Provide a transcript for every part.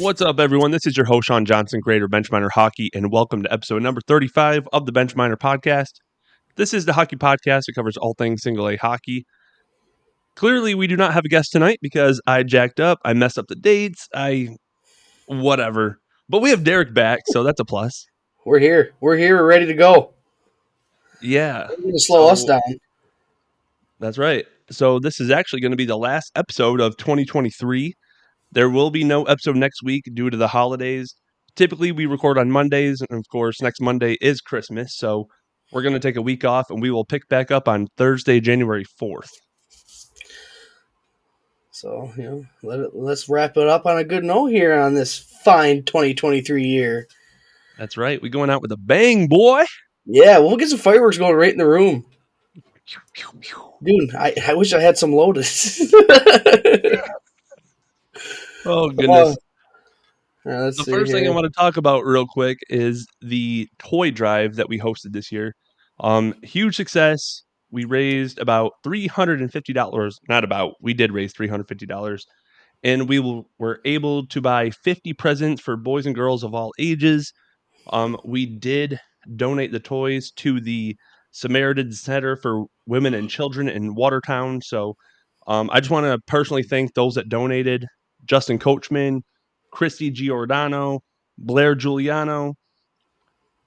What's up, everyone? This is your host, Shawn Johnson, creator of Bench Miner Hockey, and welcome to episode number 35 of the Bench Miner Podcast. This is the hockey podcast that covers all things single A hockey. Clearly, we do not have a guest tonight because I jacked up, I messed up the dates, whatever. But we have Derek back, so that's a plus. We're here. We're ready to go. Yeah. They're going to slow us down. That's right. So this is actually going to be the last episode of 2023. There will be no episode next week due to the holidays. Typically, we record on Mondays, and of course, next Monday is Christmas, so we're going to take a week off, and we will pick back up on Thursday, January 4th. So, let's wrap it up on a good note here on this fine 2023 year. That's right. We're going out with a bang, boy. Yeah, we'll get some fireworks going right in the room. Dude, I wish I had some Lotus. Oh, goodness. The first thing I want to talk about real quick is the toy drive that we hosted this year. Huge success. We raised about $350. Not about. We did raise $350. And we were able to buy 50 presents for boys and girls of all ages. We did donate the toys to the Samaritan Center for Women and Children in Watertown. So I just want to personally thank those that donated: Justin Coachman, Christy Giordano, Blair Giuliano,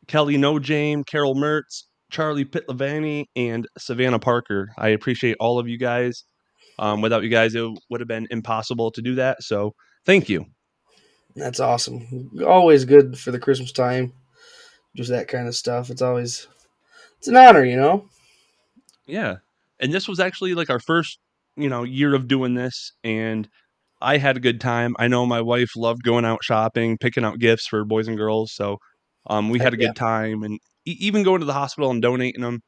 Kelly Nojame, Carol Mertz, Charlie Pitlavani, and Savannah Parker. I appreciate all of you guys. Without you guys, it would have been impossible to do that. So thank you. That's awesome. Always good for the Christmas time. Just that kind of stuff. It's an honor, Yeah. And this was actually like our first, year of doing this. And I had a good time. I know my wife loved going out shopping, picking out gifts for boys and girls. So we had a good time. And even going to the hospital and donating them,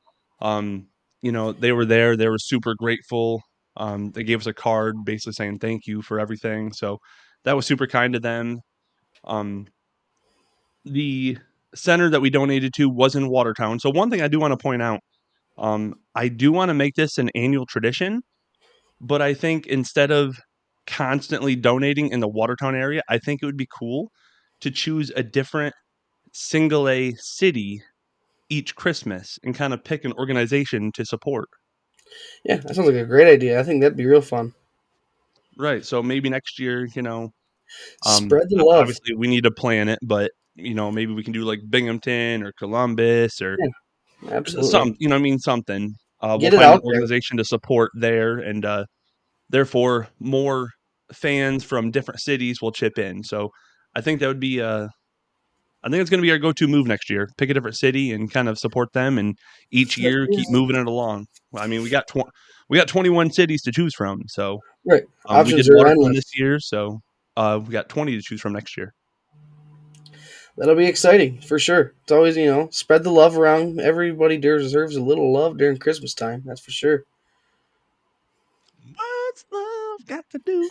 they were there. They were super grateful. They gave us a card basically saying thank you for everything. So that was super kind to them. The center that we donated to was in Watertown. So one thing I do want to point out, I do want to make this an annual tradition, but I think instead of constantly donating in the Watertown area, I think it would be cool to choose a different single A city each Christmas and kind of pick an organization to support. Yeah, that sounds like a great idea. I think that'd be real fun. Right. So maybe next year, spread the love. Obviously we need to plan it, but maybe we can do like Binghamton or Columbus or absolutely. something. We'll Get it find out an organization to support there, and therefore more fans from different cities will chip in. So I think that would be I think it's going to be our go-to move next year. Pick a different city and kind of support them, and each year keep moving it along. I mean, we got 21 cities to choose from, so right. We did Watertown this year, so we got 20 to choose from next year. That'll be exciting for sure. It's always spread the love around. Everybody deserves a little love during Christmas time. That's for sure. What's love got to do?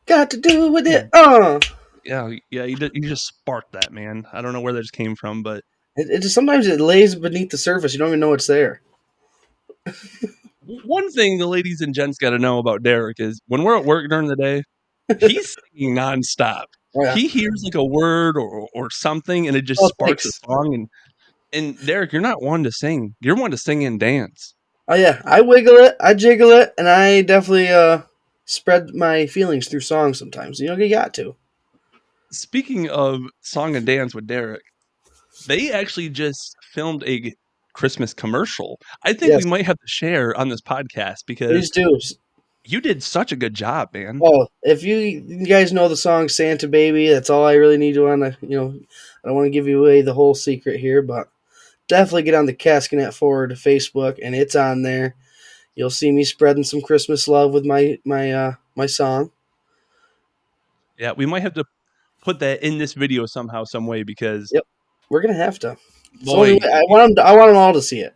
Got to do with it. Yeah, you just sparked that, man. I don't know where that just came from, but it just sometimes it lays beneath the surface. You don't even know it's there. One thing the ladies and gents got to know about Derek is when we're at work during the day, he's singing nonstop. Oh, yeah. He hears like a word or something, and it just sparks a song. And Derek, you're not one to sing. You're one to sing and dance. Oh yeah, I wiggle it, I jiggle it, and I definitely spread my feelings through songs sometimes. You got to. Speaking of song and dance with Derek, they actually just filmed a Christmas commercial. I think we might have to share on this podcast because please do. You did such a good job, man. Oh, if you guys know the song Santa Baby, that's all I really need to I don't want to give you away the whole secret here, but definitely get on the Caskinet Forward Facebook, and it's on there. You'll see me spreading some Christmas love with my song. Yeah, we might have to put that in this video somehow, some way, because we're gonna have to. Boy, I want them all to see it.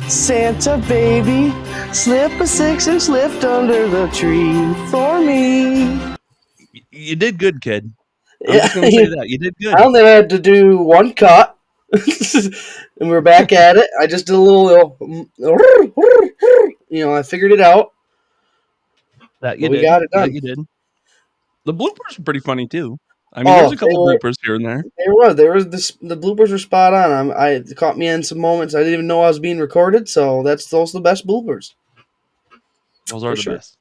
Santa baby, slip a 6-inch lift under the tree for me. You did good, kid. I'm just gonna say that you did good. I only had to do one cut, and we're back at it. I just did a little, I figured it out. We got it done. You did. The bloopers are pretty funny too. I mean, there's Oh, a couple bloopers here and there. the bloopers were spot on. It caught me in some moments I didn't even know I was being recorded. So those are the best bloopers Those are for the sure. best.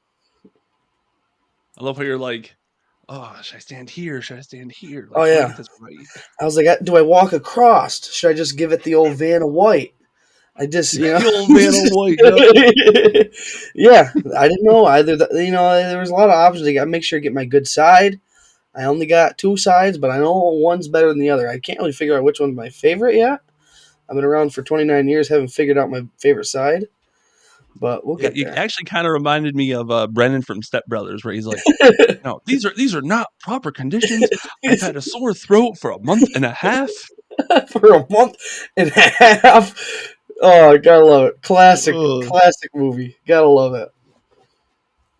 I love how you're like, oh, should I stand here? Should I stand here? Oh Like, let me yeah, get this right. I was like, do I walk across? Should I just give it the old Vanna White? I just, The old man of white. Yep. yeah, I didn't know either. There was a lot of options. I got to make sure I get my good side. I only got two sides, but I know one's better than the other. I can't really figure out which one's my favorite yet. I've been around for 29 years, haven't figured out my favorite side, but we'll Yeah, get you there. actually kind of reminded me of Brennan from Step Brothers, where he's like, "No, these are not proper conditions. I've had a sore throat for a month and a half." For a month and a half. Oh, gotta love it. Classic, Ugh. classic movie. Gotta love it.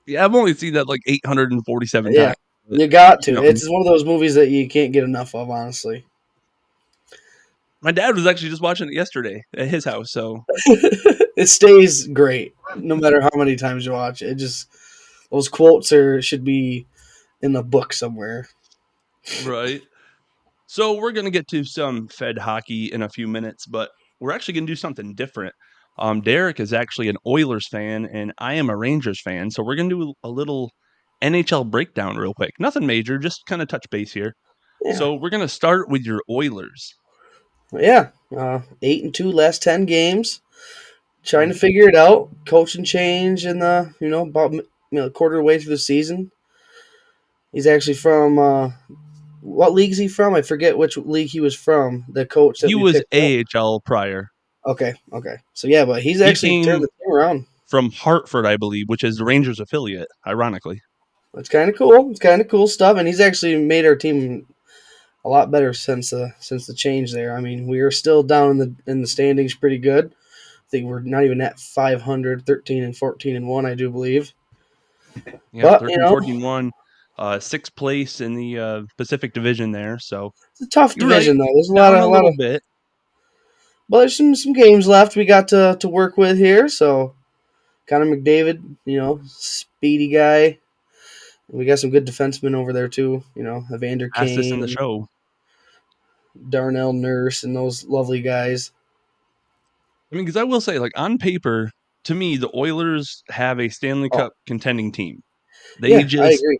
Yeah, I've only seen that like 847 Yeah, times. But, you got you to. know, It's one of those movies that you can't get enough of, honestly. my dad was actually just watching it yesterday at his house. So It stays great no matter how many times you watch it. It just those quotes should be in the book somewhere. right. So we're gonna get to some Fed hockey in a few minutes, but we're actually gonna do something different. Derek is actually an Oilers fan, and I am a Rangers fan. So we're gonna do a little NHL breakdown real quick. Nothing major, just kind of touch base here. Yeah, So we're gonna start with your Oilers. yeah. 8-2 last 10 games. Trying to Mhm. figure it out. Coaching change in the about quarter way through the season. He's actually from what league is he from? I forget which league he was from. The coach that He we was picked up. AHL prior. Okay, okay. So yeah, but he's He actually turned came the team around. from Hartford, I believe, which is the Rangers affiliate, ironically. It's kind of cool. It's kind of cool stuff, and he's actually made our team a lot better since the change there. I mean, we are still down in the standings pretty good. I think we're not even at 500, 13 and 14 and 1, I do believe. Yep, But, 13, 14, 1, sixth place in the Pacific Division there. So it's a tough you're right, division though. There's down a a lot little of bit. but there's some games left we got to work with here, so Connor McDavid, speedy guy. We got some good defensemen over there too, Evander Fastest in the Kane, show. Darnell Nurse, and those lovely guys. I mean, because I will say, like on paper, to me, the Oilers have a Stanley Oh, Cup contending team. They yeah, I just, agree.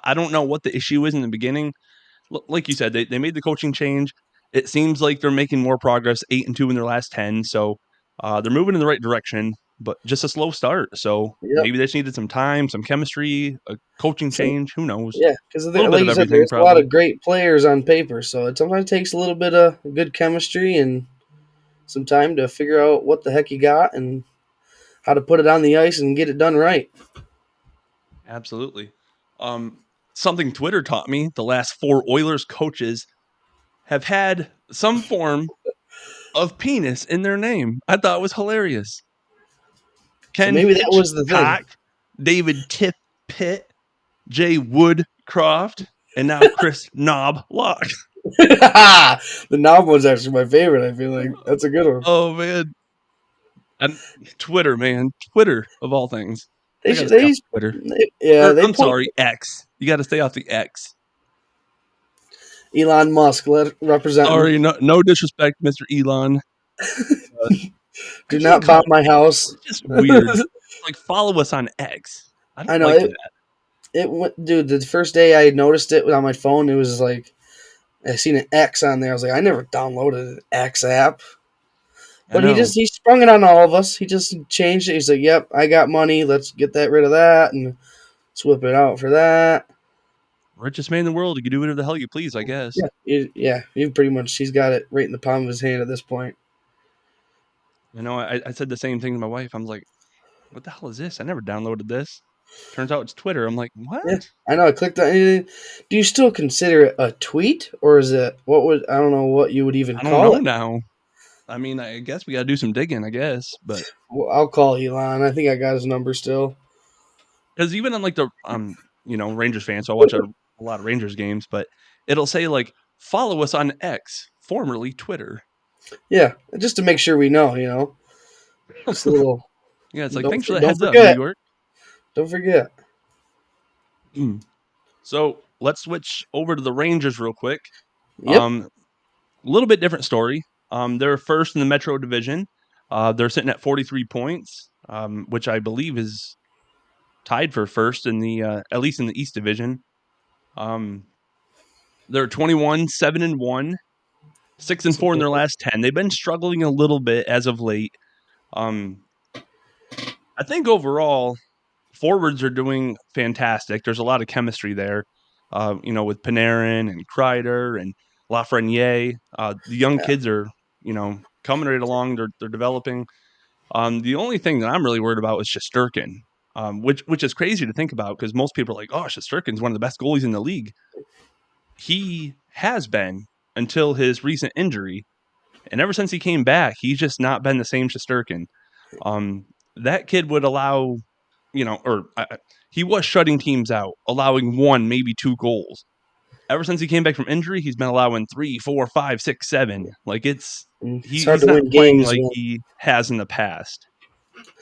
I don't know what the issue is in the beginning. Like you said, they made the coaching change. It seems like they're making more progress, 8-2 in their last 10. So they're moving in the right direction, but just a slow start. So Yep. maybe they just needed some time, some chemistry, a coaching Some change. Who knows? Yeah, because A little bit like of you said, everything, there's a lot probably. of great players on paper, so it sometimes takes a little bit of good chemistry and some time to figure out what the heck you got and how to put it on the ice and get it done right. Absolutely. Something Twitter taught me: the last four Oilers coaches have had some form of penis in their name. I thought it was hilarious. So Ken maybe that was the thing. Hitchcock, David Tip Pitt, Jay Woodcroft, and now Chris Knob Lock. The novel was actually my favorite. I feel like that's a good one. Oh man. And Twitter, man. Twitter of all things. They I gotta should. stay off Twitter. Yeah, Or they I'm point sorry, X. You gotta stay off the X. Elon Musk representing. Sorry, no disrespect, Mr. Elon. But I Do can't not call bomb it my X. house. It's just weird. Like follow us on X. I I don't know like that. it went, dude. The first day I noticed it on my phone, it was like I seen an X on there. I was like, I never downloaded an X app. I But know. he sprung it on all of us. He just changed it. He's like, "Yep, I got money. Let's get that rid of that and swip it out for that." Richest man in the world. You can do whatever the hell you please, I guess. He pretty much he's got it right in the palm of his hand at this point. I said the same thing to my wife. I'm like, what the hell is this? I never downloaded this. Turns out it's Twitter. I'm like, what? Yeah, I know. I clicked on. Do you still consider it a tweet, or is it what would I don't know what you would even I don't call know it? now. I mean, I guess we gotta do some digging, I guess. But Well, I'll call Elon. I think I got his number still. because even on like the Rangers fan, so I watch a lot of Rangers games, but it'll say like follow us on X, formerly Twitter. Yeah, just to make sure we know. Just a little. Yeah, it's like thanks for the Don't heads up, New forget. York. Don't forget. Mm. So let's switch over to the Rangers real quick. Yep. A little bit different story. They're first in the Metro Division. They're sitting at 43 points, which I believe is tied for first in the at least in the East Division. Um, they're 21, 7-1, 6-4 in their last 10. They've been struggling a little bit as of late. Um, I think overall forwards are doing fantastic. There's a lot of chemistry there, with Panarin and Kreider and Lafreniere. The young Yeah. kids are, coming right along. They're developing. The only thing that I'm really worried about is Shesterkin, which is crazy to think about because most people are like, oh, Shesterkin's one of the best goalies in the league. He has been until his recent injury, and ever since he came back, he's just not been the same Shesterkin. Um, that kid would allow, he was shutting teams out, allowing one, maybe two goals. Ever since he came back from injury, he's been allowing 3, 4, 5, 6, 7. Like It's hard he's to not win playing games like when. he has in the past.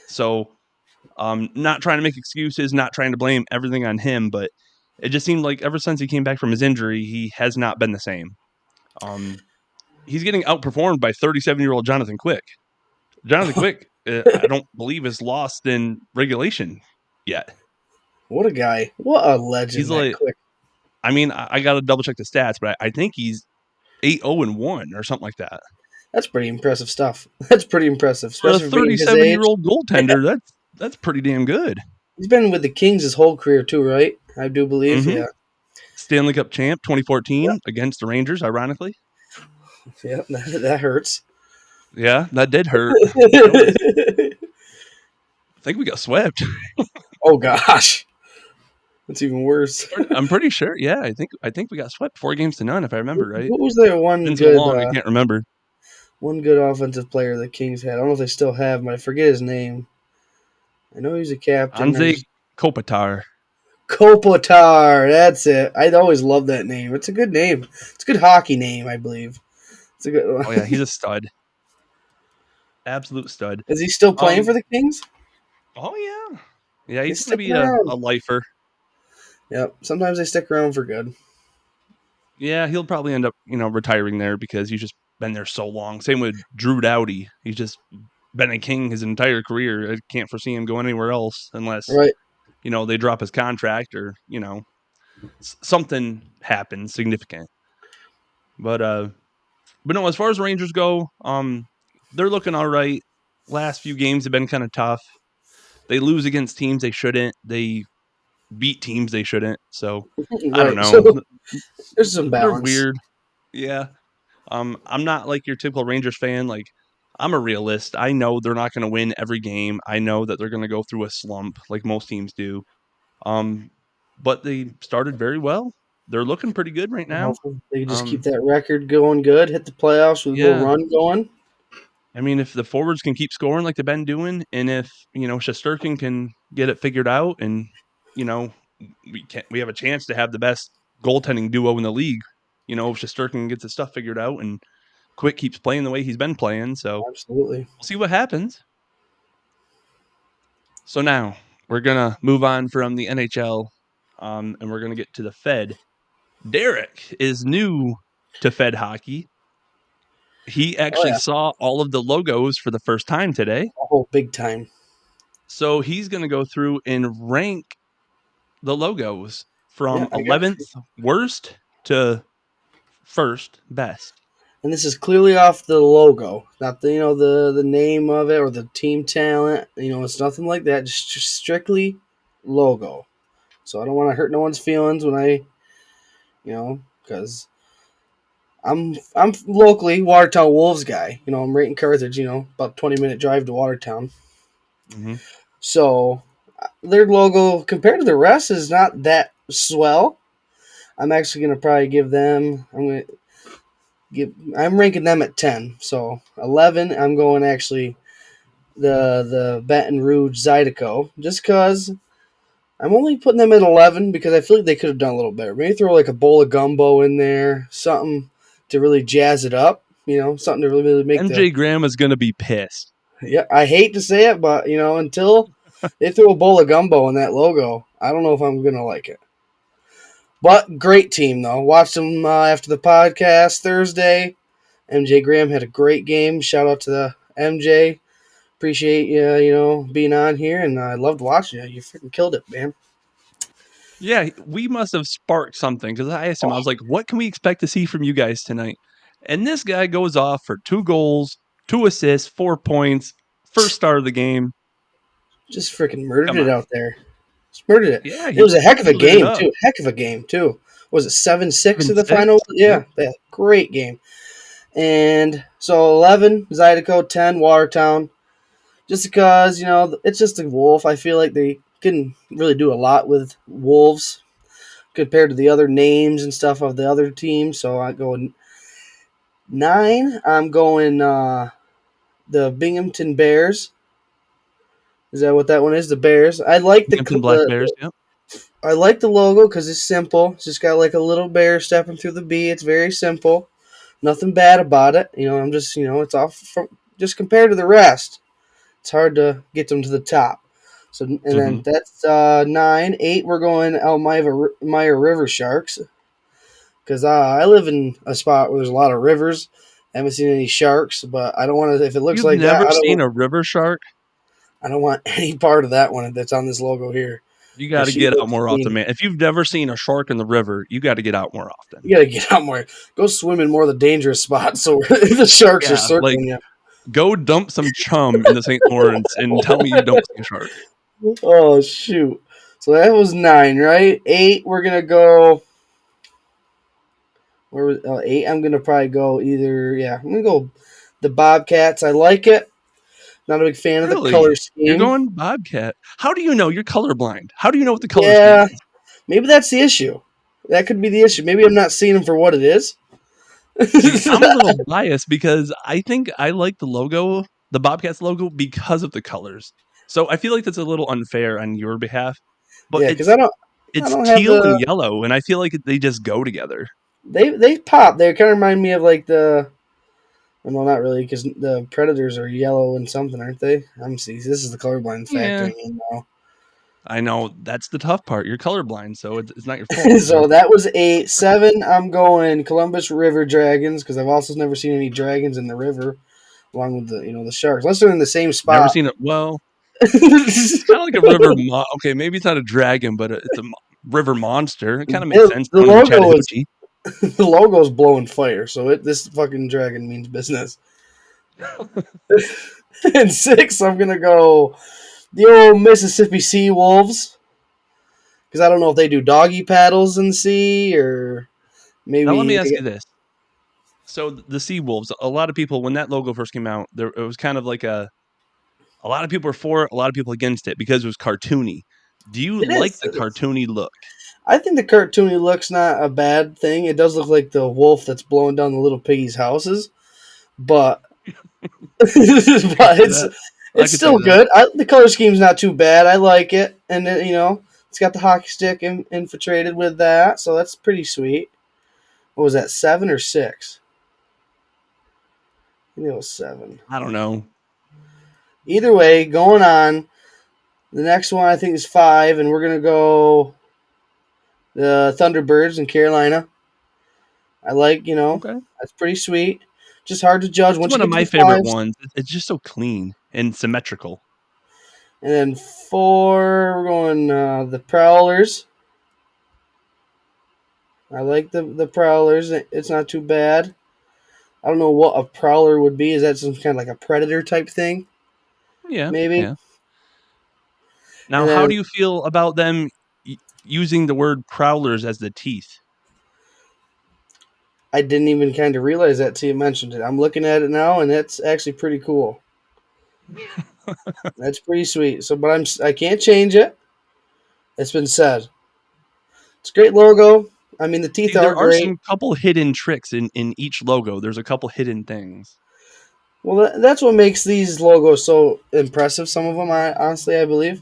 So, not trying to make excuses, not trying to blame everything on him, but it just seemed like ever since he came back from his injury, he has not been the same. Um, he's getting outperformed by 37-year-old Jonathan Quick. Jonathan Quick, I don't believe is lost in regulation yet. What a guy! What a He's legend that like, Quick. I mean, I got to double check the stats, but I think he's 8-0-1 or something like that. That's pretty impressive stuff. That's pretty impressive, For a especially for being his age. 37-year-old goaltender, that's pretty damn good. He's been with the Kings his whole career too, right? I do believe. Mm-hmm. Yeah. Stanley Cup champ Yep. 2014 against the Rangers, ironically. Yep. That hurts. Yeah, that did hurt. That was, I think we got swept. Oh gosh, that's even worse. I'm pretty sure. Yeah, I think we got swept 4-0, if I remember right. Who was there? Been so long, I can't remember. One good offensive player the Kings had. I don't know if they still have him. I forget his name. I know he's a captain. I Anze just Kopitar. Kopitar. That's it. I'd always love that name. It's a good name. It's a good hockey name, I believe. It's a good one. Oh yeah, he's a stud. Absolute stud. Is he still playing for Um, the Kings? oh yeah. Yeah, He's he's gonna be sticking a around. lifer. Yep. Sometimes they stick around for good. Yeah, he'll probably end up, retiring there because he's just been there so long. Same with Drew Doughty. He's just been a king his entire career. I can't foresee him going anywhere else unless, Right. they drop his contract or, something happens significant. But no, as far as Rangers go, they're looking all right. Last few games have been kind of tough. They lose against teams they shouldn't. They beat teams they shouldn't. So I don't Right. So know. there's some They're balance. weird. Yeah. I'm not like your typical Rangers fan. Like, I'm a realist. I know they're not going to win every game. I know that they're going to go through a slump like most teams do. Um, but they started very well. They're looking pretty good right now. Hopefully they can just keep Um, that record going good, hit the playoffs with a little yeah. run going. I mean, if the forwards can keep scoring like they've been doing, and if Shesterkin can get it figured out, and you know we have a chance to have the best goaltending duo in the league. If Shesterkin gets his stuff figured out and Quick keeps playing the way he's been playing, so Absolutely. we'll see what happens. So now we're gonna move on from the NHL, and we're gonna get to the Fed. Derek is new to Fed hockey. He Oh actually yeah. saw all of the logos for the first time today. Oh, big time. So he's going to go through and rank the logos Yeah, from I got 11th you. worst to first best. And this is clearly off the logo, not the the name of it or the team talent. It's nothing like that. Just strictly logo. So I don't want to hurt no one's feelings when because I'm locally Watertown Wolves guy. I'm right in Carthage. About 20-minute drive to Watertown. Mm-hmm. So their logo compared to the rest is not that swell. I'm actually gonna probably give them. I'm ranking them at 10. So 11. I'm going actually the Baton Rouge Zydeco just because I'm only putting them at 11 because I feel like they could have done a little better. Maybe throw like a bowl of gumbo in there, something to really jazz it up. Something to really make the. MJ Graham is going to be pissed. Yeah, I hate to say it, but until they throw a bowl of gumbo in that logo, I don't know if I'm gonna like it. But great team though. Watched them after the podcast Thursday. MJ Graham had a great game. Shout out to the MJ. Appreciate you, being on here, and I loved watching you. You freaking killed it, man. Yeah, we must have sparked something because I asked him, I Oh, was like, "What can we expect to see from you guys tonight?" And this guy goes off for 2 goals, 2 assists, 4 points, first star of the game. just freaking murdered Come it on. out there. Just murdered it. Yeah, It was a heck of he a lit it game up. too. Heck of a game too. Was it 7-6 in the 7-6. final? Yep. Yeah, great game. And so 11 Zydeco, 10 Watertown. Just because it's just a Wolf. I feel like they couldn't really do a lot with Wolves compared to the other names and stuff of the other teams. So I go 9. I'm going the Binghamton Bears. Is that what that one is? The Bears. I like Binghamton Black Bears, yep. I like the logo because it's simple. It's just got like a little bear stepping through the B. It's very simple. Nothing bad about it. I'm just it's off from just compared to the rest. It's hard to get them to the top. So and then Mhm. that's 9, 8. We're going Elmira River Sharks because I live in a spot where there's a lot of rivers. I haven't seen any sharks, but I don't want to. If it looks You've like that, never I don't. seen a river shark? I don't want any part of that one that's on this logo here You because gotta she get out looks more often, mean. man. If you've never seen a shark in the river, you gotta get out more often. You gotta get out more. Go swim in more of the dangerous spots so the sharks are Yeah, like, circling you. go dump some chum in the St. Lawrence and tell me you don't see a shark. Oh shoot! So that was 9, right? 8. We're gonna go. Where was 8? I'm gonna probably go either. Yeah, I'm gonna go the Bobcats. I like it. Not a big fan of the color Really? You're scheme. going Bobcat. How do you know? You're colorblind. How do you know what the color scheme Yeah, is? maybe that's the issue. That could be the issue. Maybe I'm not seeing them for what it is. See, I'm a little biased because I think I like the logo, the Bobcats logo, because of the colors. So I feel like that's a little unfair on your behalf, but Yeah, because I it's don't have teal and the yellow, and I feel like they just go together. they pop. They kind of remind me of like the. Well, not really, because the Predators are yellow and something, aren't they? I'm see. This is the colorblind Yeah, factoring in now. I know that's the tough part. You're colorblind, so it's not your fault. So that was 8, 7. I'm going Columbus River Dragons because I've also never seen any dragons in the river, along with the sharks. Unless they're in the same Never spot. seen it. Well, it's kind of like a river. Okay, maybe it's not a dragon, but it's a river monster. It kind of makes the sense the going to the logo is Chattahoochee. the logo is blowing fire, so this fucking dragon means business. And 6, I'm gonna go the old Mississippi Sea Wolves because I don't know if they do doggy paddles in the sea or Now let me maybe ask you this: so the Sea Wolves, a lot of people when that logo first came out, there it was kind of like a lot of people were for it, a lot of people against it because it was cartoony. Do you it like is. the It is. cartoony look? I think the cartoony look's not a bad thing. It does look like the wolf that's blowing down the little piggies' houses, but but I can see that. I it's could see still that. good. The color scheme's not too bad. I like it, and it's got the hockey stick infiltrated with that, so that's pretty sweet. What was that, 7 or 6? I think it was 7. I don't know. Either way, going on. The next one I think is 5, and we're gonna go the Thunderbirds in Carolina. I like, Okay. that's pretty sweet. Just hard to judge It's once you one of get to my the favorite fives. ones. It's just so clean and symmetrical. And then 4, we're going the Prowlers. I like the Prowlers. It's not too bad. I don't know what a Prowler would be. Is that some kind of like a predator type thing? Yeah, Maybe. yeah. And Now, how then do you feel about them using the word prowlers as the teeth? I didn't even kind of realize that till you mentioned it. I'm looking at it now, and it's actually pretty cool. That's pretty sweet. So, but I can't change it. It's been said. It's a great logo. I mean, the teeth See, are there are great. some couple hidden tricks in each logo. There's a couple hidden things. Well, that's what makes these logos so impressive. Some of them, I believe,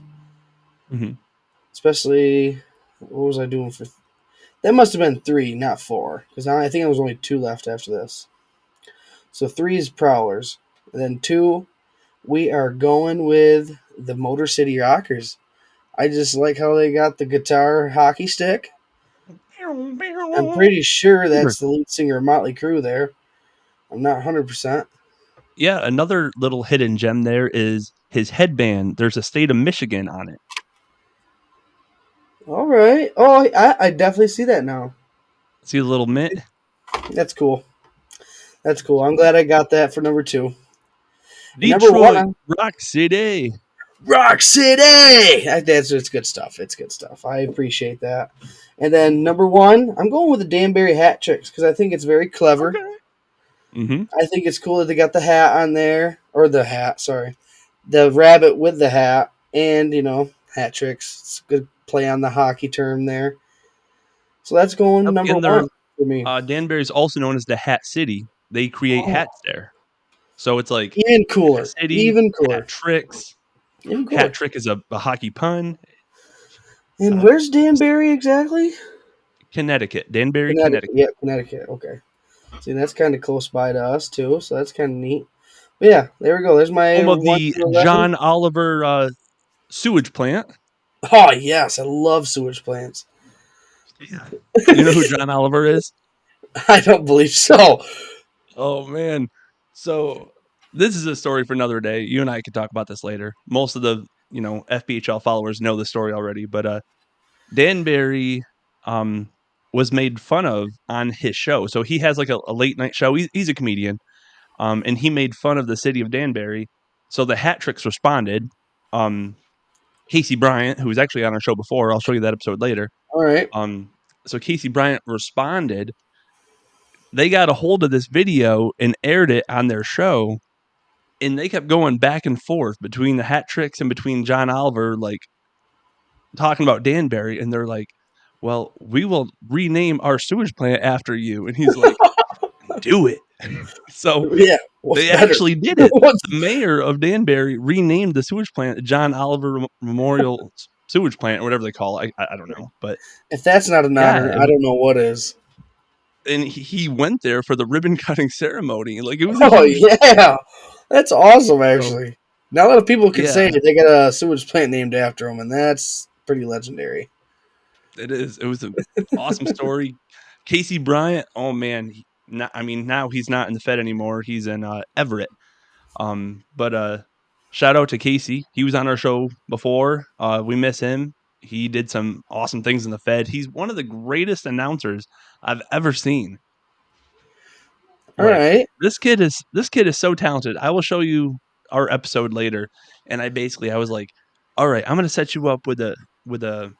Mhm. especially what was I doing for? That must have been 3, not 4, because I think there was only 2 left after this. So 3 is Prowlers, and then 2 we are going with the Motor City Rockers. I just like how they got the guitar hockey stick. I'm pretty sure that's the lead singer of Motley Crue there. I'm not 100%. Yeah, another little hidden gem there is his headband. There's a state of Michigan on it. All right. Oh, I definitely see that now. See the little mint? That's cool. That's cool. I'm glad I got that for number two. And number one, Detroit, Rock City. Rock City. That's it's good stuff. It's good stuff. I appreciate that. And then number one, I'm going with the Danbury hat tricks because I think it's very clever. Okay. Mm-hmm. I think it's cool that they got the hat on there, or the hat. Sorry, the rabbit with the hat, and hat tricks. It's a good play on the hockey term there. So that's going Yep, number and one they're for me. Danbury is also known as the Hat City. They create Oh, hats there. So it's like even Hat cooler. City, Even Hat cooler. Tricks. Even Hat cooler. Trick is a hockey pun. And Uh, where's Danbury exactly? Connecticut, Danbury, Connecticut. Connecticut. Yeah, Connecticut. Okay. See, that's kind of close by to us too, so that's kind of neat. But yeah, there we go. There's my Home of 1 the through 11. John Oliver sewage plant. Oh yes, I love sewage plants. Yeah. You know who John Oliver is? I don't believe so. Oh man. So this is a story for another day. You and I could talk about this later. Most of the, FPHL followers know the story already, but Danbury um was made fun of on his show. So he has like a late night show. He's a comedian. And he made fun of the city of Danbury. So the Hat Tricks responded. Um Casey Bryant, who was actually on our show before, I'll show you that episode later. All right. Um so Casey Bryant responded. They got a hold of this video and aired it on their show, and they kept going back and forth between the Hat Tricks and between John Oliver, like talking about Danbury, and they're like, "Well, we will rename our sewage plant after you," and he's like, "Do it." So Yeah. What's they better? actually did it. What's The mayor of Danbury renamed the sewage plant John Oliver Memorial Sewage Plant, or whatever they call it. I don't know, but if that's not an yeah, honor, I don't know what is. and he went there for the ribbon cutting ceremony. Like it was a Oh huge deal. yeah, that's awesome. So Actually, not a lot of people can say yeah, they got a sewage plant named after them, and that's pretty legendary. it is. It was an awesome story. Casey Bryant, oh man, I mean, now he's not in the Fed anymore. He's in Everett. But shout out to Casey. He was on our show before. We miss him. He did some awesome things in the Fed. He's one of the greatest announcers I've ever seen. All Like right, this kid is so talented. I will show you our episode later. And I was like, all right, I'm gonna set you up with a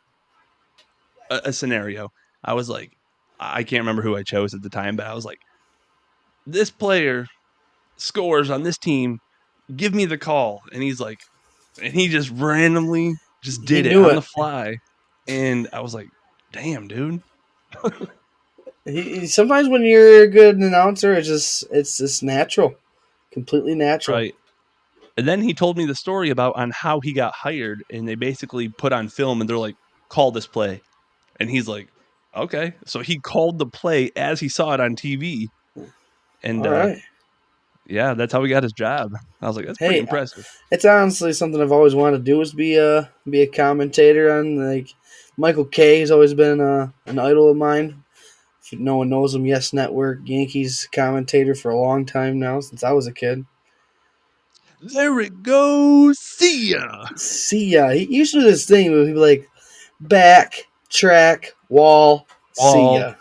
scenario. I was like, I can't remember who I chose at the time, but I was like, this player scores on this team. Give me the call. And he's like, and he just randomly just he did it knew on it. the fly. And I was like, damn, dude. Sometimes when you're a good announcer, it's just natural, completely natural. Right. And then he told me the story about on how he got hired, and they basically put on film and they're like, call this play. And he's like, okay. So he called the play as he saw it on TV. And All right. yeah, that's how he got his job. I was like, that's pretty Hey, impressive. it's honestly something I've always wanted to do is be a commentator on like Michael Kay has always been an idol of mine. If no one knows him, Yes Network Yankees commentator for a long time now since I was a kid. There it goes. See ya. See ya. He used to do this thing where he'd be like back track wall. See All ya.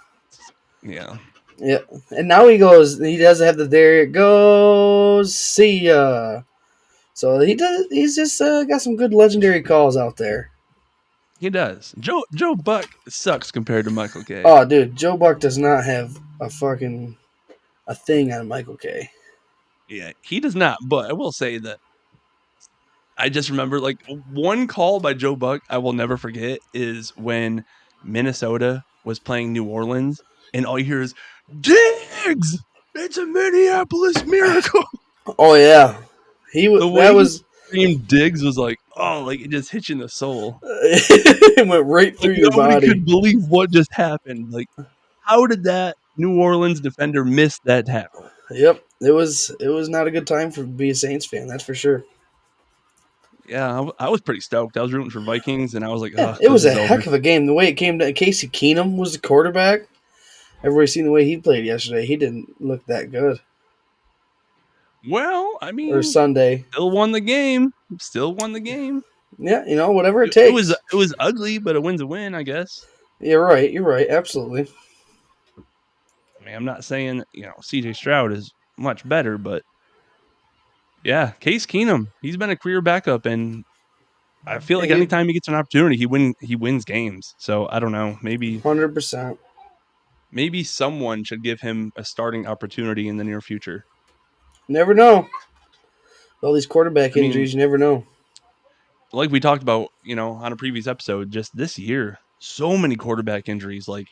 yeah. Yep. And now he goes. He doesn't have the there it goes. See ya. So he does. He's just got some good legendary calls out there. He does. Joe Buck sucks compared to Michael K. Oh, dude, Joe Buck does not have a thing on Michael K. Yeah, he does not. But I will say that I just remember like one call by Joe Buck I will never forget is when Minnesota was playing New Orleans, and all you hear is Diggs. It's a Minneapolis miracle. Oh yeah, The way that he was screamed Diggs was like, oh, like it just hit you in the soul. it went right Like through your nobody body. could believe what just happened. Like, how did that New Orleans defender miss that tackle? Yep, it was not a good time for to be a Saints fan. That's for sure. Yeah, I was pretty stoked. I was rooting for Vikings, and I was like, Yeah, "Ugh, it this was a is heck over." of a game. The way it came to Casey Keenum was the quarterback. Everybody seen the way he played yesterday. He didn't look that good. Well, I Or mean, Sunday. still won the game. Still won the game. Yeah, whatever it It takes. was ugly, but a win's a win, I guess. You're right. You're right. Absolutely. I mean, I'm not saying CJ Stroud is much better, but yeah, Case Keenum, he's been a career backup, and I feel Yeah, like he anytime he gets an opportunity, he wins games. So I don't know, 100%. maybe someone should give him a starting opportunity in the near future. Never know. All these quarterback I mean, injuries, you never know. like we talked about, on a previous episode, just this year, so many quarterback injuries. Like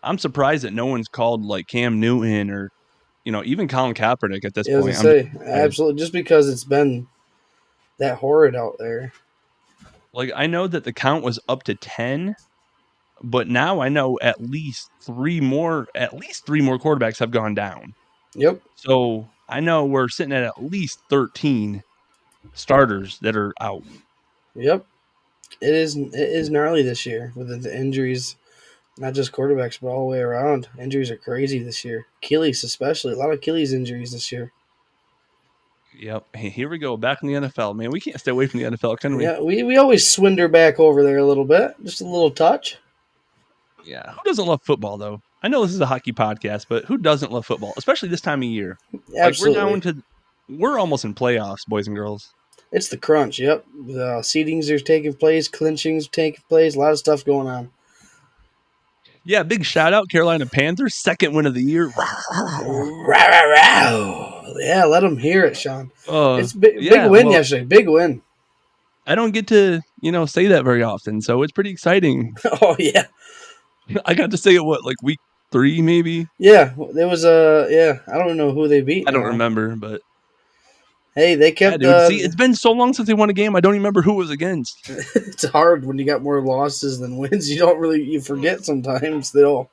I'm surprised that no one's called like Cam Newton or even Colin Kaepernick at this Yeah, as I point. I'm just say, surprised. absolutely. Just because it's been that horrid out there. Like I know that the count was up to 10, but now I know at least three more quarterbacks have gone down. Yep. So I know we're sitting at least 13 starters that are out. Yep. It is gnarly this year with the injuries, not just quarterbacks, but all the way around. Injuries are crazy this year. Achilles, especially, a lot of Achilles injuries this year. Yep. Hey, here we go. Back in the NFL. Man, we can't stay away from the NFL, can we? Yeah, we always swinder back over there a little bit, just a little touch. Yeah. Who doesn't love football, though? I know this is a hockey podcast, but who doesn't love football, especially this time of year? Like, Absolutely, we're almost in playoffs, boys and girls. it's the crunch. Yep, the seedings are taking place, clinchings are taking place, a lot of stuff going on. Yeah. Big shout out, Carolina Panthers, second win of the year. Rah, rah, rah. Yeah, let them hear it, Shawn. It's big Yeah. win Well, yesterday. Big win. I don't get to, say that very often. So it's pretty exciting. Oh yeah, I got to say it, what, like week 3, maybe? yeah. There was yeah. I don't know who they beat I don't now. remember, but Hey, they yeah, kept. dude. See, it's been so long since they won a game. I don't even remember who it was against. It's hard when you got more losses than wins. You forget sometimes. They all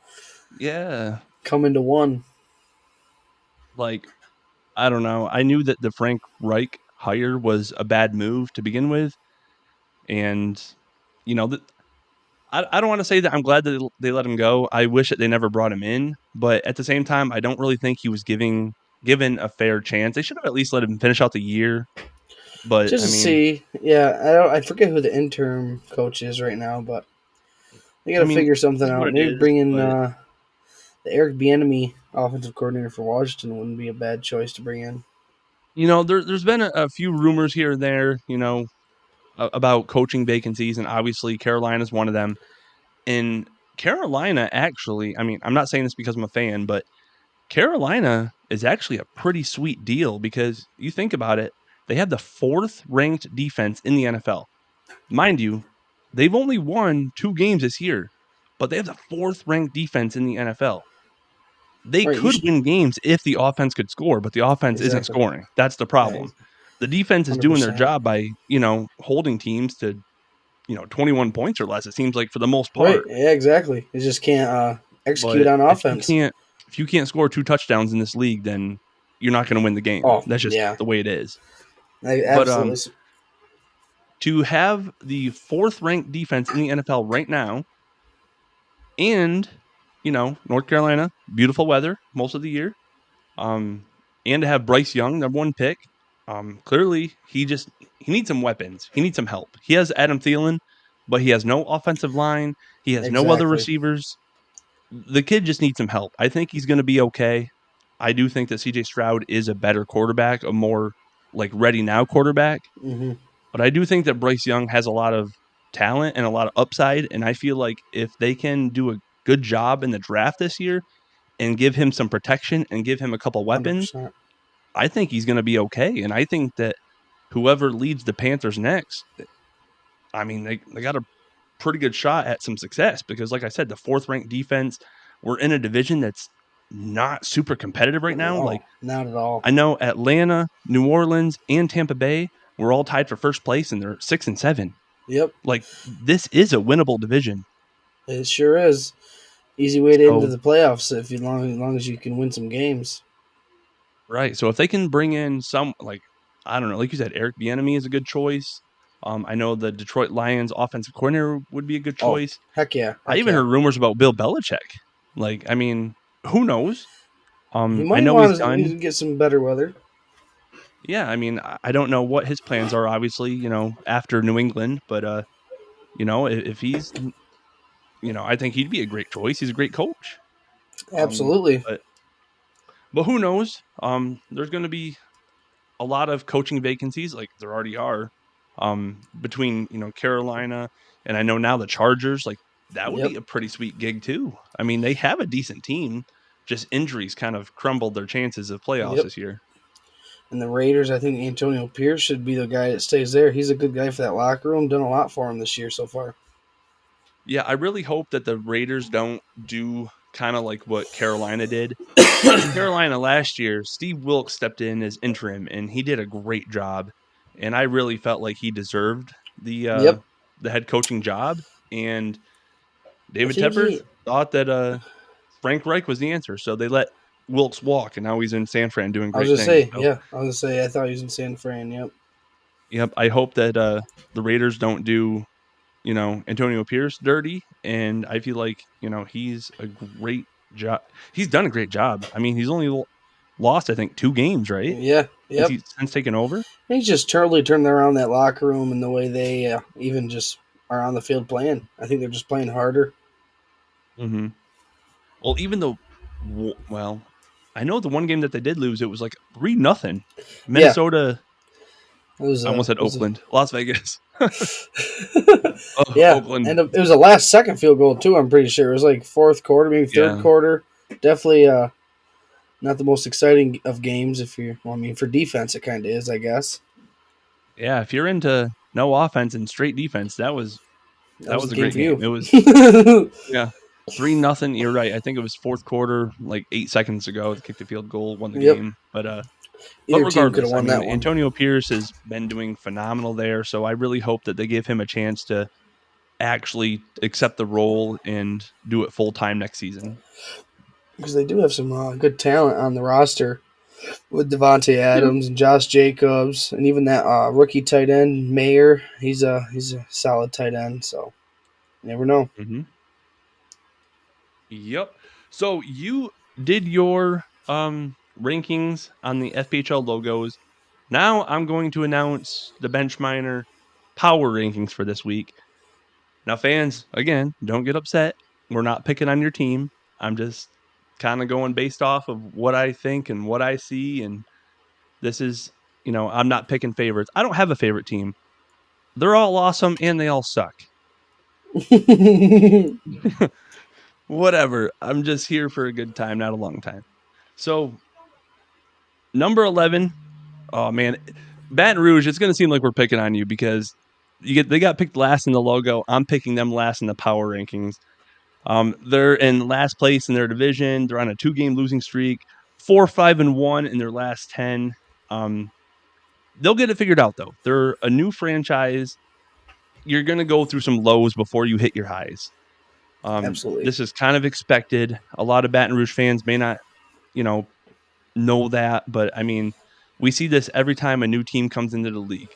Yeah. come into one. Like, I don't know. I knew that the Frank Reich hire was a bad move to begin with. And, that I don't want to say that I'm glad that they let him go. I wish that they never brought him in. But at the same time, I don't really think he was given a fair chance. They should have at least let him finish out the year. But Just I to mean, see, yeah, I forget who the interim coach is right now, but they got I to mean, figure it something is what out. it Maybe is. bring in But the Eric Bieniemy offensive coordinator for Washington wouldn't be a bad choice to bring in. there's been a few rumors here and there, about coaching vacancies, and obviously Carolina's one of them. And Carolina actually, I mean, I'm not saying this because I'm a fan, but Carolina is actually a pretty sweet deal because you think about it, they have the 4th ranked defense in the NFL. Mind you, they've only won 2 games this year, but they have the 4th ranked defense in the NFL. They Right? could win games if the offense could score, but the offense isn't Exactly. scoring. That's the Yeah, problem. The defense is hundred doing their percent. job by, holding teams to 21 points or less, it seems like for the most Right? part. Yeah, exactly. They just can't execute But on offense. if you can't score 2 touchdowns in this league, then you're not gonna win the game. Oh That's just yeah, the way it is. But, absolutely. to have the 4th ranked defense in the NFL right now and, North Carolina, beautiful weather most of the year, um, and to have Bryce Young, number 1 pick, clearly he needs some weapons. He needs some help. He has Adam Thielen, but he has no offensive line. He has no other Exactly. receivers. The kid just needs some help. I think he's gonna be okay. I do think that CJ Stroud is a better quarterback, a more like ready now quarterback. Hmm. But I do think that Bryce Young has a lot of talent and a lot of upside. And I feel like if they can do a good job in the draft this year and give him some protection and give him a couple 100%. weapons, I think he's going to be okay. And I think that whoever leads the Panthers next, I mean, they got a pretty good shot at some success because, like I said, the 4th ranked defense, we're in a division that's not super competitive right now. Like, Oh, not at all. I know Atlanta, New Orleans, and Tampa Bay were all tied for first place, and they're 6-7. Yep, Like, this is a winnable division. it sure is. Easy way to into So, the playoffs as long as you can win some games. right. So if they can bring in some, like, I don't know, like you said, Eric Bieniemy is a good choice. I know the Detroit Lions offensive coordinator would be a good Oh, choice. heck yeah, I heck even yeah. heard rumors about Bill Belichick. Like, I mean, who knows? He I might know he's want to done. get some better weather. Yeah, I mean, I don't know what his plans are. Obviously, after New England, but if he's, I think he'd be a great choice. He's a great coach. Um, Absolutely. but who knows? There's going to be a lot of coaching vacancies, like there already are, between Carolina and I know now the Chargers. Like that would Yep. be a pretty sweet gig too. I mean, they have a decent team. Just injuries kind of crumbled their chances of playoffs Yep. this year. And the Raiders, I think Antonio Pierce should be the guy that stays there. He's a good guy for that locker room. Done a lot for him this year so far. Yeah, I really hope that the Raiders don't do kind of like what Carolina did. Because Carolina last year, Steve Wilkes stepped in as interim, and he did a great job. And I really felt like he deserved Yep. the head coaching job. And I David think Tepper he. thought that Frank Reich was the answer, so they let Wilkes walk, and now he's in San Fran doing I was great gonna things. say, So, yeah. I was gonna say, I thought he was in San Fran. Yep. yep, I hope that the Raiders don't do Antonio Pierce dirty, and I feel like he's a great job. He's done a great job. I mean, he's only lost I think 2 games, right? Yeah. Since Yep. since taking over. He's just totally turned around that locker room and the way they even just are on the field playing. I think they're just playing harder. Hmm. Well, even though, well, I know the one game that they did lose, it was like 3-0. Yeah. Minnesota. It was I almost a. said It was a. Oakland, Las Vegas. Oh, Yeah, Oakland. and it was a last second field goal too. I'm pretty sure it was like fourth quarter, maybe third Yeah. quarter. Definitely not the most exciting of games. If you're, well, I mean, for defense, it kind of is, I guess. Yeah, if you're into no offense and straight defense, that was That was the a game great for game. you. It was yeah. 3-0. You're right. I think it was fourth quarter, like 8 seconds ago. They kicked the field goal, won the Yep. game. But Either team could have regardless, I won mean, that one Antonio Pierce has been doing phenomenal there. So I really hope that they give him a chance to actually accept the role and do it full time next season. because they do have some good talent on the roster with Devontae They do. Adams and Josh Jacobs, and even that rookie tight end Mayer. He's a solid tight end. So you never know. Hmm. Yep. So you did your rankings on the FPHL logos. Now I'm going to announce the Benchminer power rankings for this week. Now, fans, again, don't get upset. We're not picking on your team. I'm just kind of going based off of what I think and what I see. And this is, I'm not picking favorites. I don't have a favorite team. They're all awesome and they all suck. Whatever. I'm just here for a good time, not a long time. So, number 11. Oh, man. Baton Rouge, it's going to seem like we're picking on you because they got picked last in the logo. I'm picking them last in the power rankings. They're in last place in their division. They're on a 2-game losing streak, 4-5-1 in their last 10. Um, they'll get it figured out though. They're a new franchise. You're going to go through some lows before you hit your highs. Absolutely. This is kind of expected. A lot of Baton Rouge fans may not, you know that, but I mean, we see this every time a new team comes into the league.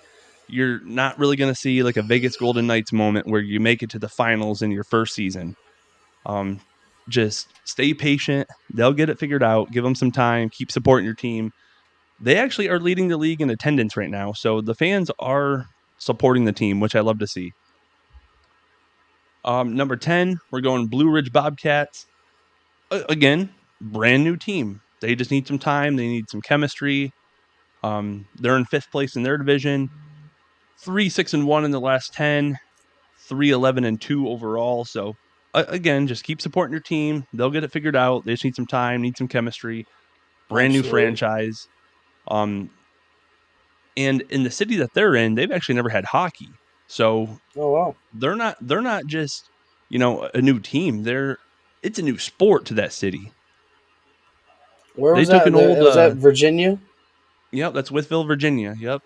You're not really going to see like a Vegas Golden Knights moment where you make it to the finals in your first season. Um, just stay patient. They'll get it figured out. Give them some time. Keep supporting your team. They actually are leading the league in attendance right now, so the fans are supporting the team, which I love to see. Number 10, we're going Blue Ridge Bobcats. Again, brand new team. They just need some time. They need some chemistry. They're in fifth place in their division. 3-6-1 in the last 10. 3-11-2 overall. So again, just keep supporting your team. They'll get it figured out. They just need some time, need some chemistry. Brand new Absolutely. franchise. Um, and in the city that they're in, they've actually never had hockey. So Oh wow. they're not just a new team. It's a new sport to that city. Where They was took that? an old Was that Virginia? yep, that's Withville, Virginia. Yep.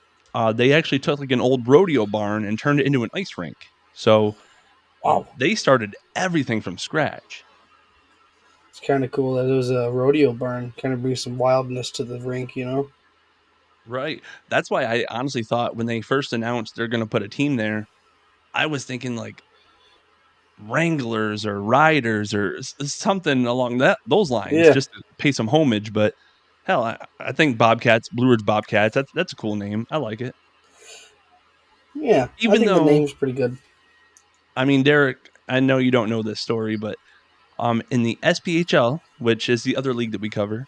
They actually took like an old rodeo barn and turned it into an ice rink. So Wow. they started everything from scratch. It's kind of cool that it was a rodeo barn. Kind of brings some wildness to the rink. Right. That's why I honestly thought when they first announced they're gonna put a team there, I was thinking, like, Wranglers or Riders or something along those lines Yeah, just to pay some homage, but hell, I think Bobcats, Blue Ridge Bobcats, that's a cool name. I like it. yeah. I Even think the though, name's pretty good. I mean, Derek, I know you don't know this story, but, in the SPHL, which is the other league that we cover,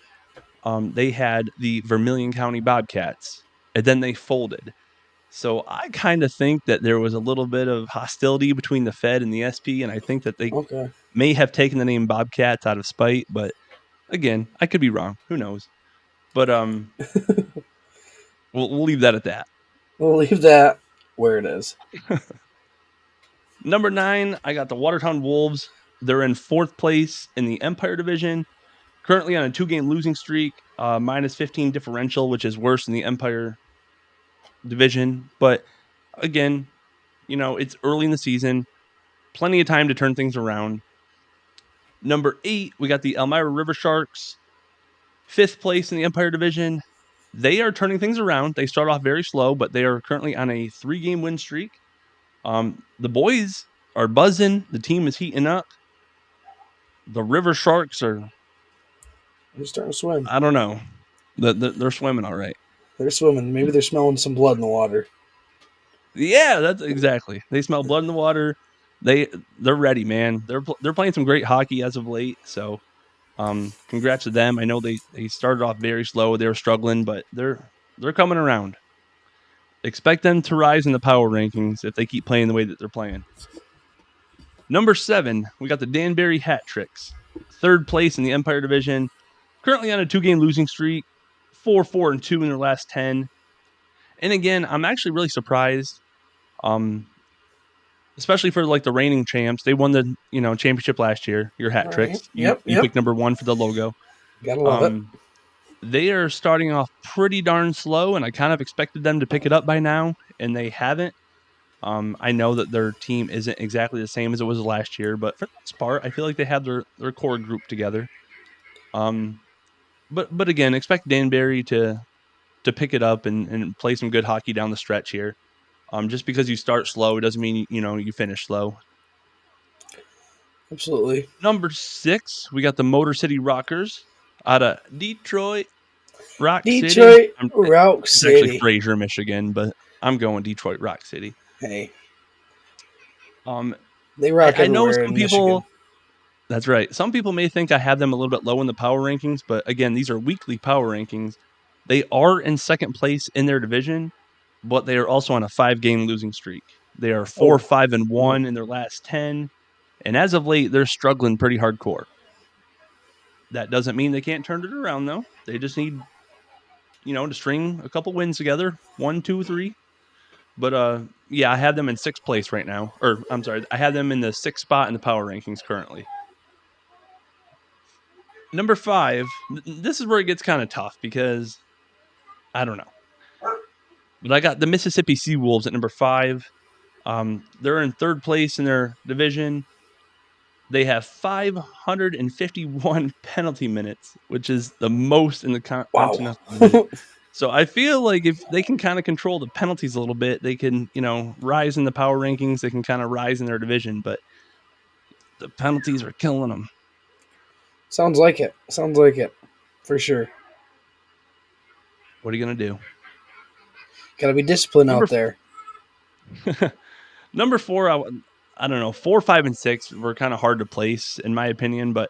they had the Vermilion County Bobcats, and then they folded. So I kinda think that there was a little bit of hostility between the Fed and the SP, and I think that they Okay, may have taken the name Bobcats out of spite, but again, I could be wrong. Who knows? But, we'll leave that at that. we'll leave that where it is. Number 9, I got the Watertown Wolves. They're in 4th place in the Empire Division, currently on a two-game losing streak, -15 differential, which is worse than the Empire Division. But again, it's early in the season, plenty of time to turn things around. Number 8, we got the Elmira River Sharks, 5th place in the Empire Division. They are turning things around. They start off very slow, but they are currently on a three-game win streak. The boys are buzzing. The team is heating up. The River Sharks are, They're starting to swim. I don't know, they're swimming all right. They're swimming. Maybe they're smelling some blood in the water. Yeah, that's exactly. They smell blood in the water. They they're ready, man. They're playing some great hockey as of late. So, congrats to them. I know they started off very slow. They were struggling, but they're coming around. Expect them to rise in the power rankings if they keep playing the way that they're playing. Number 7, we got the Danbury Hat Tricks, 3rd place in the Empire Division, currently on a two-game losing streak, 4-4-2 in their last 10. And again, I'm actually really surprised, um, especially for like the reigning champs. They won the championship last year. Your Hat All right. Tricks. You Yep. you Yep. picked number 1 for the logo. Gotta love it. Um, they are starting off pretty darn slow, and I kind of expected them to pick it up by now, and they haven't. I know that their team isn't exactly the same as it was last year, but for the most part, I feel like they have their core group together. Um, but again, expect Danbury to pick it up and play some good hockey down the stretch here. Just because you start slow, it doesn't mean you finish slow. Absolutely. Number 6, we got the Motor City Rockers out of Detroit Rock City. Detroit Rock It's actually City. Fraser, Michigan, but I'm going Detroit Rock City. Hey, Um, they I, rock I know everywhere some in people. Michigan. That's right. Some people may think I have them a little bit low in the power rankings, but again, these are weekly power rankings. They are in 2nd place in their division, but they are also on a 5-game losing streak. They are 4, Oh, 5, and mm, 1 in their last 10, and as of late, they're struggling pretty hardcore. That doesn't mean they can't turn it around, though. They just need, to string a couple wins together, 1, 2, 3. But yeah, I have them in 6th place right now, or I'm sorry, I have them in the 6th spot in the power rankings currently. Number 5, this is where it gets kind of tough because I don't know. But I got the Mississippi Seawolves at number 5. They're in 3rd place in their division. They have 551 penalty minutes, which is the most in the wow. Continental Division. So I feel like if they can kind of control the penalties a little bit, they can, rise in the power rankings. They can kind of rise in their division, but the penalties are killing them. Sounds like it. Sounds like it. For sure. What are you gonna do? Gotta be disciplined Number out there. Number 4, I don't know. 4, 5, and 6 were kind of hard to place in my opinion, but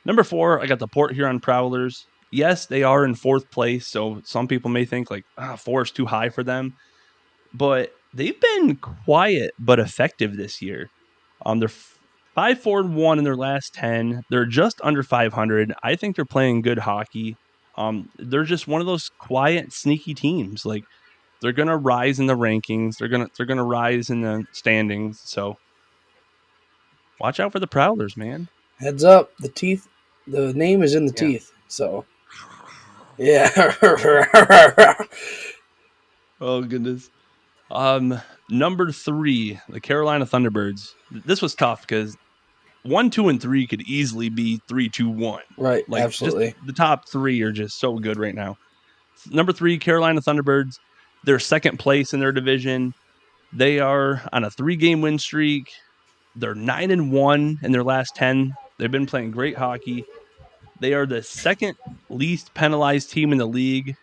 number 4, I got the Port Huron Prowlers. Yes, they are in 4th place, so some people may think like 4 is too high for them, but they've been quiet but effective this year. They're 5, 4, and 1 in their last 10. They're just under 500. I think they're playing good hockey. They're just one of those quiet, sneaky teams. Like they're gonna rise in the rankings. They're gonna rise in the standings. So watch out for the Prowlers, man. Heads up. The teeth. The name is in the Yeah. teeth. So yeah. Oh goodness. Number 3, the Carolina Thunderbirds. This was tough because 1, 2, and 3 could easily be 3, 2, 1. Right. Like just Absolutely. the top 3 are just so good right now. Number 3, Carolina Thunderbirds. They're second place in their division. They are on a 3-game win streak. They're 9-1 in their last 10. They've been playing great hockey. They are the second least penalized team in the league.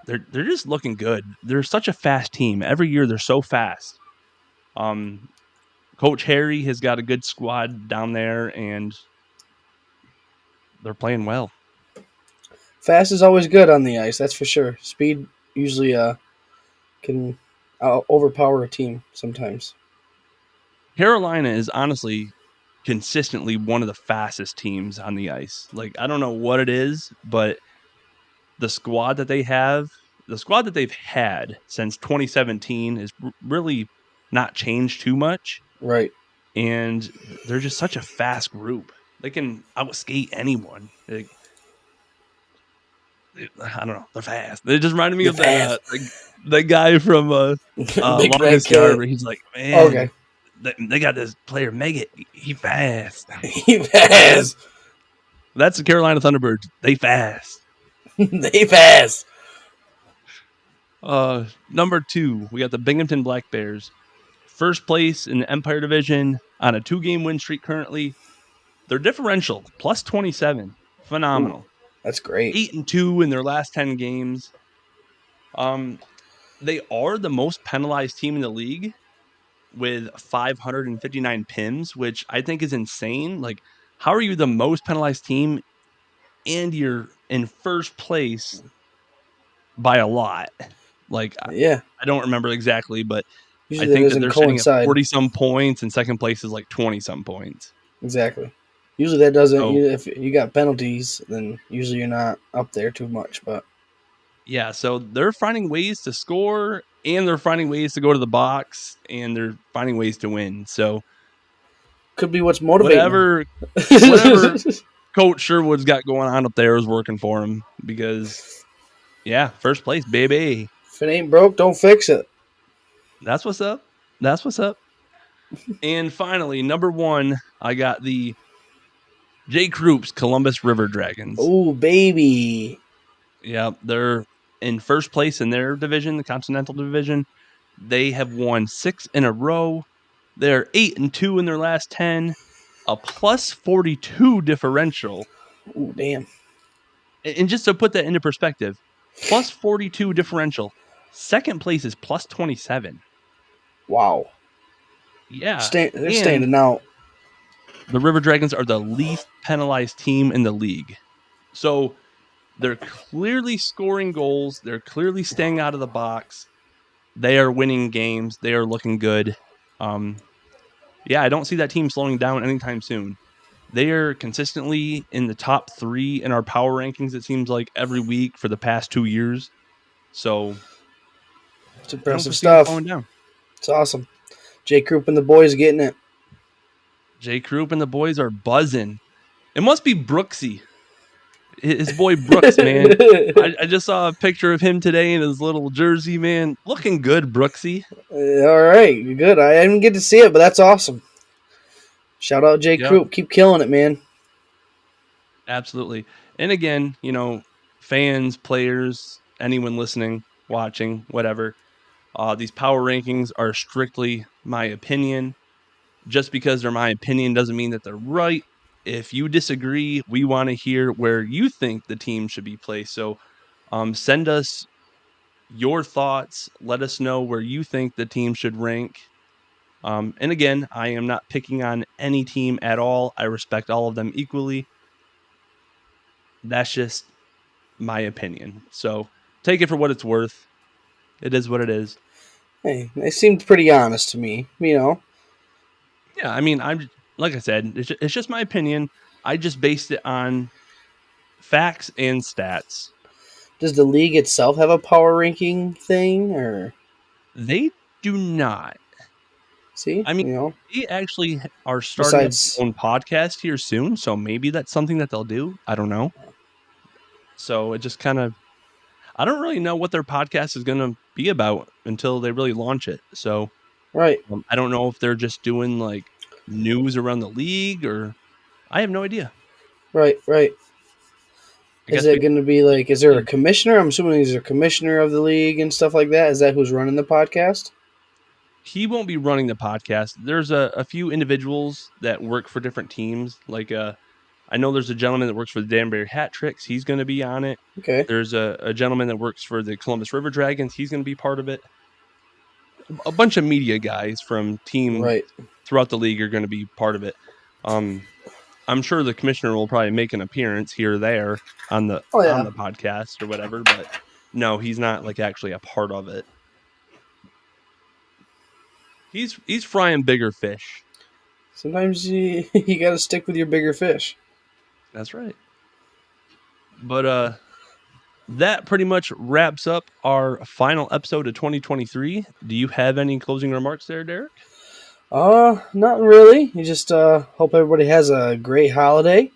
They're just looking good. They're such a fast team. Every year they're so fast. Um, Coach Harry has got a good squad down there, and they're playing well. Fast is always good on the ice, that's for sure. Speed usually can overpower a team sometimes. Carolina is honestly consistently one of the fastest teams on the ice. Like, I don't know what it is, but the squad that they have, the squad that they've had since 2017 is really not changed too much, Right. and they're just such a fast group. They can outskate anyone. Like, I don't know, they're fast. They just reminded me The of that fast. that guy from Big Red Longest Yard Cat. where he's like, man, Okay. they got this player Meggett. He fast. He fast. That's the Carolina Thunderbirds. They fast. They fast. Number 2, we got the Binghamton Black Bears. First place in the Empire Division on a 2-game win streak currently. Their differential plus 27. Ooh, Phenomenal. that's great. 8-2 in their last 10 games. Um, they are the most penalized team in the league with 559 PIMs, which I think is insane. Like, how are you the most penalized team and you're in first place by a lot? Like, Yeah. I don't remember exactly, but I Usually that think that doesn't they're sitting at coincide. 40 some points and second place is like 20 some points. Exactly. Usually that doesn't. So, If you got penalties, then usually you're not up there too much. But yeah, so they're finding ways to score and they're finding ways to go to the box and they're finding ways to win. So, could be what's motivating them. whatever whatever Coach Sherwood's got going on up there is working for him because yeah, first place, baby. If it ain't broke, don't fix it. That's what's up. That's what's up. And finally, number 1, I got the J. Krup's Columbus River Dragons. Oh baby. Yeah, they're in first place in their division, the Continental Division. They have won 6 in a row. They're 8-2 in their last 10, a plus 42 differential. Oh damn. And just to put that into perspective, plus 42 differential. Second place is plus 27. Wow. Yeah. They're And standing out. the River Dragons are the least penalized team in the league. So they're clearly scoring goals. They're clearly staying out of the box. They are winning games. They are looking good. Um, yeah, I don't see that team slowing down anytime soon. They are consistently in the top 3 in our power rankings, it seems like, every week for the past 2 years. So It's I don't impressive foresee them stuff. slowing down. It's awesome. Jay Krupp and the boys getting it. Jay Krupp and the boys are buzzing. It must be Brooksy, his boy Brooks, man. I just saw a picture of him today in his little jersey, man. Looking good, Brooksy. All right, you're good. I didn't get to see it, but that's awesome. Shout out Jay Yep, Krupp. Keep killing it, man. absolutely. And again, fans, players, anyone listening, watching, whatever, these power rankings are strictly my opinion. Just because they're my opinion doesn't mean that they're right. If you disagree, we want to hear where you think the team should be placed. So send us your thoughts. Let us know where you think the team should rank. And again, I am not picking on any team at all. I respect all of them equally. That's just my opinion. So take it for what it's worth. It is what it is. Hey, they seemed pretty honest to me. Yeah, I mean, like I said, it's just my opinion. I just based it on facts and stats. Does the league itself have a power ranking thing, or They do not. see, I mean, they actually are starting up besides their own podcast here soon, so maybe that's something that they'll do. I don't know. So it just kind of I don't really know what their podcast is gonna be about until they really launch it. So, right, I don't know if they're just doing, like, news around the league or I have no idea. right, right. I Is guess it we going to be keep like? Is there a team. commissioner? I'm assuming there's a commissioner of the league and stuff like that. Is that who's running the podcast? He won't be running the podcast. There's a few individuals that work for different teams. Like I know there's a gentleman that works for the Danbury Hat Tricks. He's going to be on it. Okay, There's a gentleman that works for the Columbus River Dragons. He's going to be part of it. A bunch of media guys from teams right. throughout the league are going to be part of it. Um, I'm sure the commissioner will probably make an appearance here or there Oh on yeah. the podcast or whatever, but no, he's not like actually a part of it. He's frying bigger fish. Sometimes you you got to stick with your bigger fish. That's right. But that pretty much wraps up our final episode of 2023. Do you have any closing remarks there, Derek? Not really. You just hope everybody has a great holiday.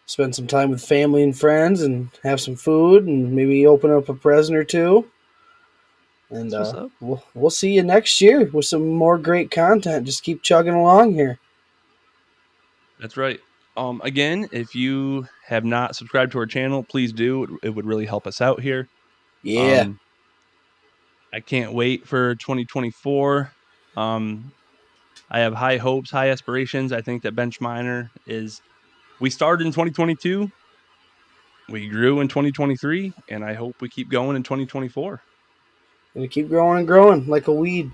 Spend some time with family and friends, and have some food, and maybe open up a present or two. And That's what's up. we'll see you next year with some more great content. Just keep chugging along here. That's right. Again, if you have not subscribed to our channel, please do. It would really help us out here. Yeah, Um, I can't wait for 2024. Um, I have high hopes, high aspirations. I think that Bench Miner is. We started in 2022. We grew in 2023, and I hope we keep going in 2024. gonna keep growing and growing like a weed.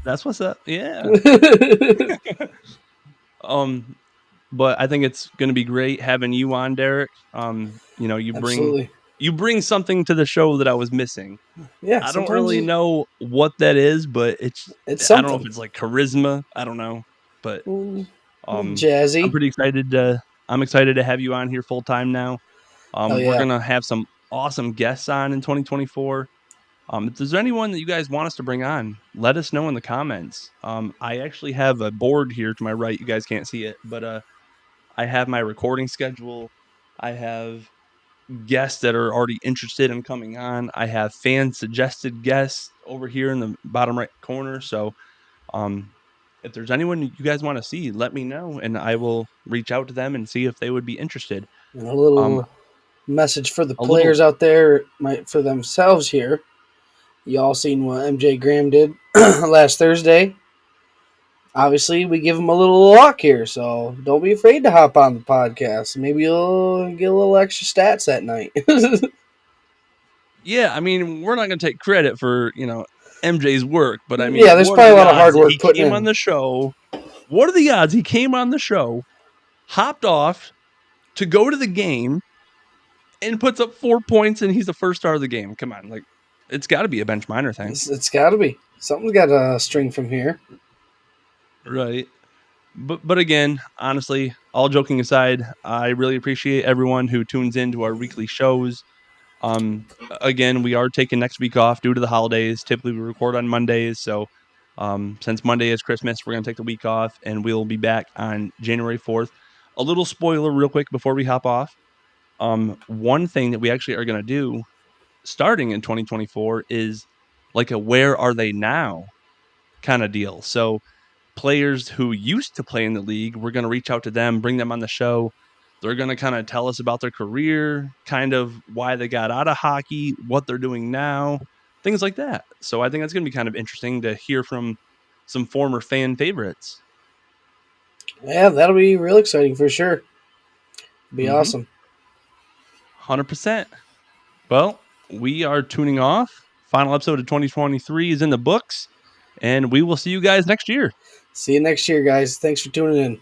That's what's up. Yeah. um, but I think it's going to be great having you on, Derek. Absolutely. You bring something to the show that I was missing. Yeah, I don't sometimes really know what that is, but it's I don't know if something. it's like charisma. I don't know, but I'm Jazzy. pretty excited to. I'm excited to have you on here full time now. Hell We're yeah. gonna have some awesome guests on in 2024. If there's anyone that you guys want us to bring on, let us know in the comments. I actually have a board here to my right. You guys can't see it, but I have my recording schedule. I have guests that are already interested in coming on. I have fan suggested guests over here in the bottom right corner. So, um, if there's anyone you guys want to see, let me know, and I will reach out to them and see if they would be interested. And a Um, little message for the a little, players out there, for themselves here. Y'all seen what MJ Graham did last Thursday? Obviously, we give him a little luck here, so don't be afraid to hop on the podcast. Maybe you'll get a little extra stats that night. yeah. I mean, we're not going to take credit for MJ's work, but I mean, Yeah, there's what are probably a the lot of odds hard that work he putting came on in. the show? What are the odds he came on the show, hopped off to go to the game, and puts up 4 points, and he's the first star of the game? Come on, like it's got to be a bench minor thing, It's got to be. Something's got a string from here. right? But again, honestly, all joking aside, I really appreciate everyone who tunes in to our weekly shows. Again, we are taking next week off due to the holidays. Typically, we record on Mondays, so since Monday is Christmas, we're gonna take the week off, and we'll be back on January 4th. A little spoiler, real quick, before we hop off. One thing that we actually are gonna do starting in 2024 is like a "Where are they now?" kind of deal. So players who used to play in the league, we're going to reach out to them, bring them on the show. They're going to kind of tell us about their career, kind of why they got out of hockey, what they're doing now, things like that. So I think that's going to be kind of interesting to hear from some former fan favorites. Yeah, that'll be real exciting for sure. Be Mm-hmm. awesome. 100%. Well, we are tuning off. Final episode of 2023 is in the books, and we will see you guys next year. See you next year, guys. Thanks for tuning in.